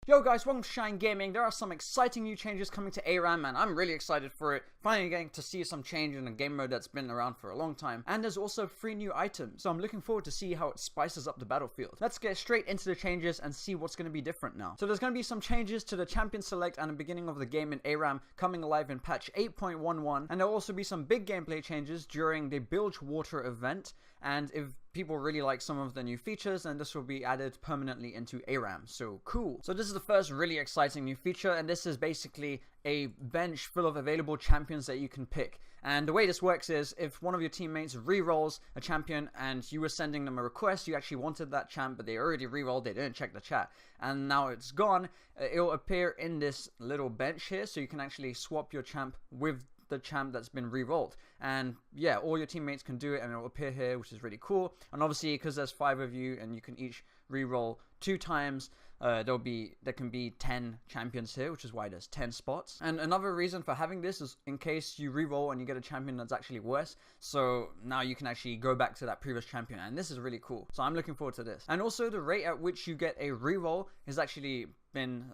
Yo guys, welcome to ShayanGaming. There are some exciting new changes coming to ARAM and I'm really excited for it. Finally getting to see some change in a game mode that's been around for a long time. And there's also 3 new items, so I'm looking forward to see how it spices up the battlefield. Let's get straight into the changes and see what's going to be different now. So there's going to be some changes to the champion select and the beginning of the game in ARAM coming alive in patch 8.11. And there'll also be some big gameplay changes during the Bilge Water event. And if people really like some of the new features, and this will be added permanently into ARAM. So cool. So this is the first really exciting new feature, and this is basically a bench full of available champions that you can pick. And the way this works is if one of your teammates re-rolls a champion and you were sending them a request, you actually wanted that champ, but they already re-rolled, they didn't check the chat, and now it's gone, it'll appear in this little bench here, so you can actually swap your champ with the champ that's been re-rolled. And yeah, all your teammates can do it and it'll appear here, which is really cool. And obviously because there's 5 of you and you can each re-roll 2 times, there can be 10 champions here, which is why there's 10 spots. And another reason for having this is in case you re-roll and you get a champion that's actually worse, so now you can actually go back to that previous champion, and this is really cool. So I'm looking forward to this. And also the rate at which you get a re-roll is actually been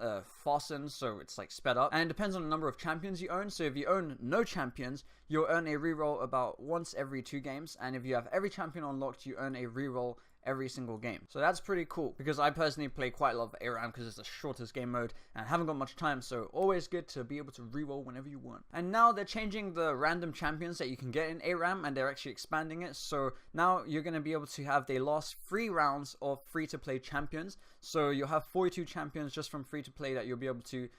fastened, so it's like sped up, and it depends on the number of champions you own. So if you own no champions, you'll earn a re-roll about once every 2 games, and if you have every champion unlocked, you earn a re-roll every single game. So that's pretty cool, because I personally play quite a lot of ARAM because it's the shortest game mode and I haven't got much time, so always good to be able to reroll whenever you want. And now they're changing the random champions that you can get in ARAM, and they're actually expanding it, so now you're going to be able to have the last 3 rounds of free-to-play champions. So you'll have 42 champions just from free-to-play that you'll be able to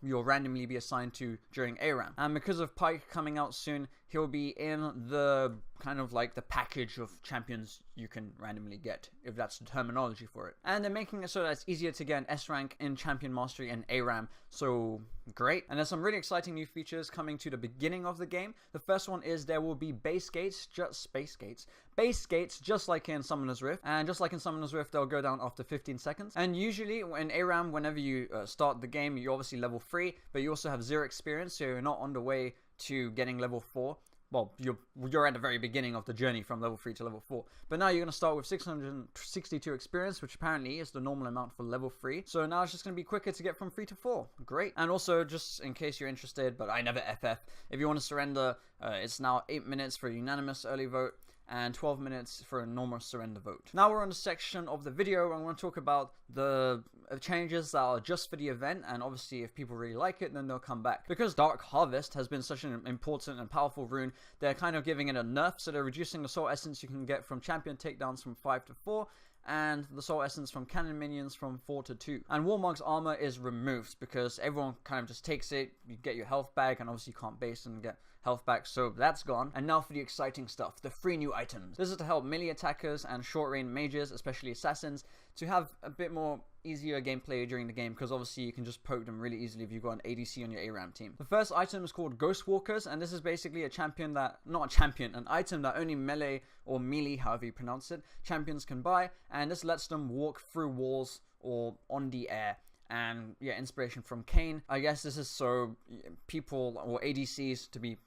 you'll randomly be assigned to during ARAM. And because of Pike coming out soon, he'll be in the kind of like the package of champions you can randomly get, if that's the terminology for it. And they're making it so that it's easier to get an S rank in Champion Mastery and ARAM, so great. And there's some really exciting new features coming to the beginning of the game. The first one is there will be base gates, just like in Summoner's Rift, and just like in Summoner's Rift, they'll go down after 15 seconds. And usually in ARAM, whenever you start the game, you're obviously level 3, but you also have 0 experience, so you're not on the way to getting level 4. Well, you're at the very beginning of the journey from level 3 to level 4. But now you're going to start with 662 experience, which apparently is the normal amount for level 3. So now it's just going to be quicker to get from 3 to 4. Great. And also, just in case you're interested, but I never FF, if you want to surrender, it's now 8 minutes for a unanimous early vote and 12 minutes for a normal surrender vote. Now we're on the section of the video where I'm going to talk about the changes that are just for the event, and obviously if people really like it, then they'll come back. Because Dark Harvest has been such an important and powerful rune, they're kind of giving it a nerf, so they're reducing the soul essence you can get from champion takedowns from 5 to 4, and the soul essence from cannon minions from 4 to 2. And Warmog's armor is removed because everyone kind of just takes it, you get your health back, and obviously you can't base and get health back, so that's gone. And now for the exciting stuff, the 3 new items. This is to help melee attackers and short range mages, especially assassins, to have a bit more easier gameplay during the game, because obviously you can just poke them really easily if you've got an ADC on your ARAM team. The first item is called Ghostwalkers, and this is basically an item that only melee or melee, however you pronounce it, champions can buy, and this lets them walk through walls or on the air. And yeah, inspiration from Kane. I guess this is so people, or ADCs to be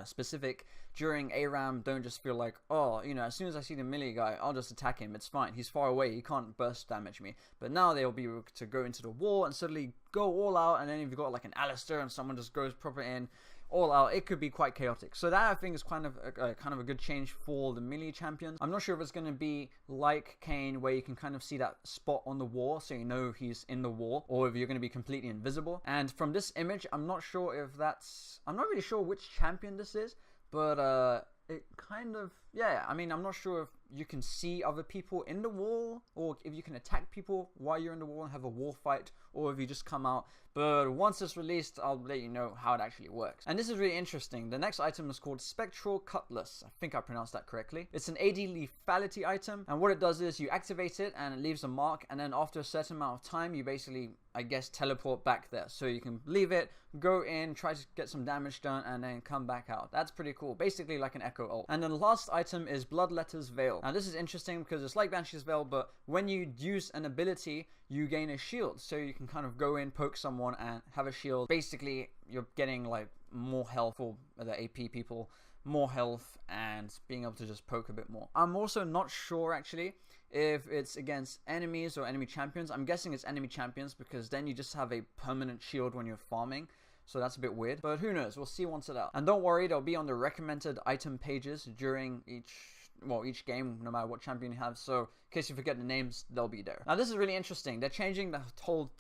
specific, during ARAM don't just feel like, oh, you know, as soon as I see the melee guy, I'll just attack him, it's fine, he's far away, he can't burst damage me. But now they'll be able to go into the wall and suddenly go all out, and then if you've got like an Alistair and someone just goes proper in, all out, it could be quite chaotic. So that I think is kind of a good change for the melee champions. I'm not sure if it's going to be like Kane, where you can kind of see that spot on the wall, so you know he's in the wall, or if you're going to be completely invisible. And from this image, I'm not really sure which champion this is, but it kind of, yeah, I mean, I'm not sure if you can see other people in the wall, or if you can attack people while you're in the wall and have a wall fight, or if you just come out. But once it's released, I'll let you know how it actually works. And this is really interesting. The next item is called Spectral Cutlass. I think I pronounced that correctly. It's an AD lethality item, and what it does is you activate it and it leaves a mark, and then after a certain amount of time, you basically, I guess, teleport back there. So you can leave it, go in, try to get some damage done, and then come back out. That's pretty cool. Basically like an Echo ult. And then the last item is Bloodletter's Veil. Now this is interesting because it's like Banshee's Veil, but when you use an ability, you gain a shield. So you can kind of go in, poke someone, and have a shield. Basically, you're getting like more health for the AP people more health and being able to just poke a bit more. I'm also not sure actually if it's against enemies or enemy champions. I'm guessing it's enemy champions because then you just have a permanent shield when you're farming. So that's a bit weird, but who knows, we'll see once it's out. And don't worry, they'll be on the recommended item pages during each game, no matter what champion you have, so in case you forget the names, they'll be there. Now this is really interesting. They're changing the whole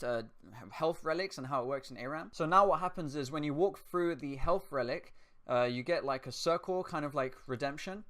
health relics and how it works in ARAM. So now what happens is when you walk through the health relic, you get like a circle, kind of like redemption,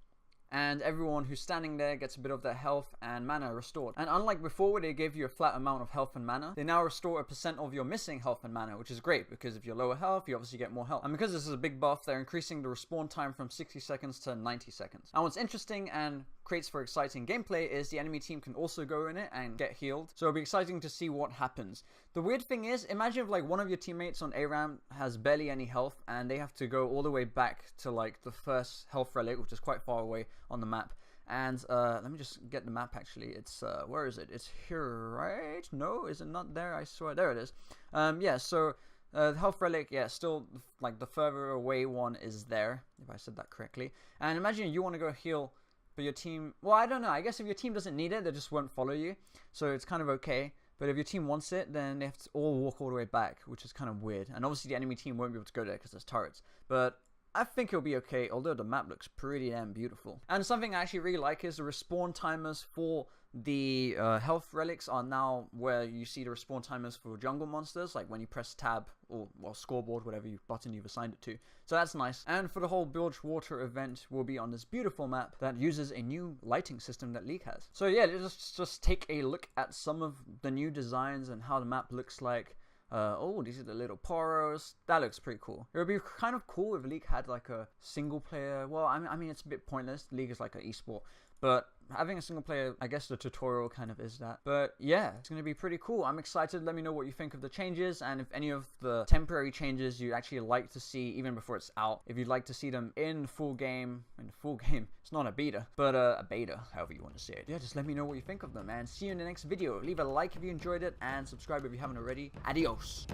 and everyone who's standing there gets a bit of their health and mana restored. And unlike before where they gave you a flat amount of health and mana, they now restore a % of your missing health and mana, which is great because if you're lower health, you obviously get more health. And because this is a big buff, they're increasing the respawn time from 60 seconds to 90 seconds. And what's interesting and creates for exciting gameplay is the enemy team can also go in it and get healed. So it'll be exciting to see what happens. The weird thing is, imagine if like one of your teammates on ARAM has barely any health and they have to go all the way back to like the first health relic, which is quite far away on the map. And let me just get the map actually. It's where is it? It's here, right? No, is it not there? I swear, there it is. Yeah, so the health relic, yeah, still like the further away one is there, if I said that correctly. And imagine you want to go heal, but your team, well, I don't know, I guess if your team doesn't need it, they just won't follow you, so it's kind of okay. But if your team wants it, then they have to all walk all the way back, which is kind of weird. And obviously the enemy team won't be able to go there because there's turrets, but I think it'll be okay, although the map looks pretty damn beautiful. And something I actually really like is the respawn timers for the health relics are now where you see the respawn timers for jungle monsters, like when you press tab or well, scoreboard, whatever button you've assigned it to. So that's nice. And for the whole Bilge Water event, will be on this beautiful map that uses a new lighting system that League has. So yeah, let's just take a look at some of the new designs and how the map looks like. Oh, these are the little poros. That looks pretty cool. It would be kind of cool if League had like a single player. Well, I mean, it's a bit pointless. League is like an esport. But having a single player, I guess the tutorial kind of is that. But yeah, it's going to be pretty cool. I'm excited. Let me know what you think of the changes. And if any of the temporary changes you'd actually like to see even before it's out. If you'd like to see them in full game. It's not a beta, but a beta, however you want to say it. Yeah, just let me know what you think of them. And see you in the next video. Leave a like if you enjoyed it. And subscribe if you haven't already. Adios.